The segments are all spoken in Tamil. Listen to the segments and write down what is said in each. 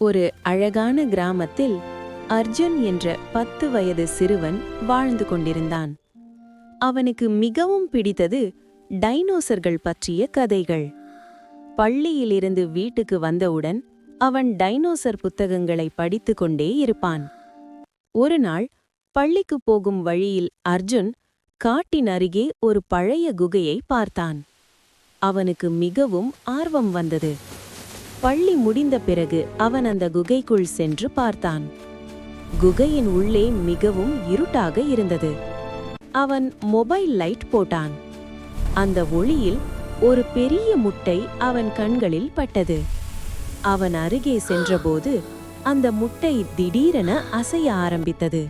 ஒரு அழகான கிராமத்தில் அர்ஜுன் என்ற 10 வயது சிறுவன் வாழ்ந்து கொண்டிருந்தான். அவனுக்கு மிகவும் பிடித்தது டைனோசர்கள் பற்றிய கதைகள். பள்ளியிலிருந்து வீட்டுக்கு வந்தவுடன் அவன் டைனோசர் புத்தகங்களை படித்து கொண்டே இருப்பான். ஒரு நாள் பள்ளிக்கு போகும் வழியில் அர்ஜுன் காட்டின் அருகே ஒரு பழைய குகையை பார்த்தான். அவனுக்கு மிகவும் ஆர்வம் வந்தது. பள்ளி முடிந்த பிறகு அவன் அந்த குகைக்குள் சென்று பார்த்தான். குகையின் உள்ளே மிகவும் இருட்டாக இருந்தது. அவன் மொபைல் லைட் போட்டான். அந்த ஒளியில் ஒரு பெரிய முட்டை அவன் கண்களில் பட்டது. அவன் அருகே சென்றபோது அந்த முட்டை திடீரென அசைய ஆரம்பித்தது.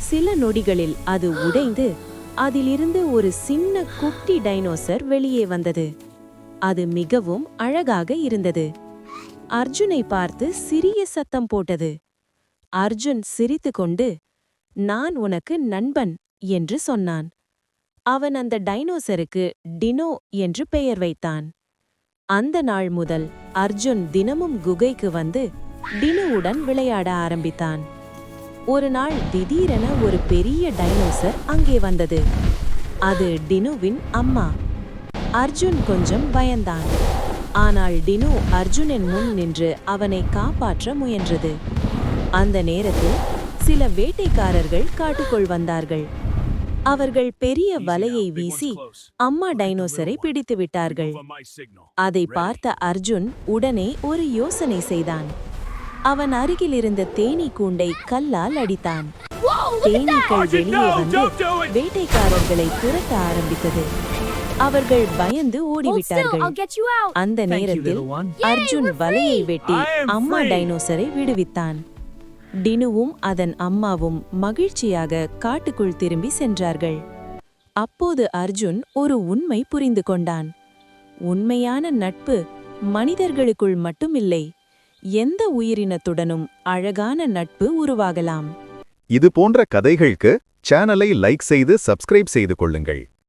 சில நொடிகளில் அது உடைந்து அதிலிருந்து ஒரு சின்ன குட்டி டைனோசர் வெளியே வந்தது. அது மிகவும் அழகாக இருந்தது. அர்ஜுனை பார்த்து சிறிய சத்தம் போட்டது. அர்ஜுன் சிரித்துக்கொண்டு, "நான் உனக்கு நண்பன்" என்று சொன்னான். அவன் அந்த டைனோசருக்கு டினோ என்று பெயர் வைத்தான். அந்த நாள் முதல் அர்ஜுன் தினமும் குகைக்கு வந்து டினோவுடன் விளையாட ஆரம்பித்தான். ஒரு நாள் திடீரென ஒரு பெரிய டைனோசர் அங்கே வந்தது. அது டினோவின் அம்மா. அர்ஜுன் கொஞ்சம் பயந்தான். ஆனால் டினோ அர்ஜுனின் முன் நின்று அவனை காப்பாற்ற முயன்றது. அந்த நேரத்தில் சில வேட்டைக்காரர்கள் காட்டுக்குள் வந்தார்கள். அவர்கள் பெரிய வலையை வீசி அம்மா டைனோசரை பிடித்து விட்டார்கள். அதை பார்த்த அர்ஜுன் உடனே ஒரு யோசனை செய்தான். அவன் அருகில் இருந்த தேனீ கூண்டை கல்லால் அடித்தான். தேனீக்கள் வெளியே வந்து வேட்டைக்காரர்களை துரத்த ஆரம்பித்தது. அவர்கள் பயந்து ஓடிவிட்டார்கள். அந்த நேரத்தில் அர்ஜுன் வலையை வெட்டி அம்மா டைனோசரை விடுவித்தான். டினுவும் அதன் அம்மாவும் மகிழ்ச்சியாக காட்டுக்குள் திரும்பி சென்றார்கள். அப்போது அர்ஜுன் ஒரு உண்மை புரிந்து கொண்டான். உண்மையான நட்பு மனிதர்களுக்குள் மட்டுமில்லை, எந்த உயிரினத்துடனும் அழகான நட்பு உருவாகலாம். இது போன்ற கதைகளுக்கு சேனலை லைக் செய்து சப்ஸ்கிரைப் செய்து கொள்ளுங்கள்.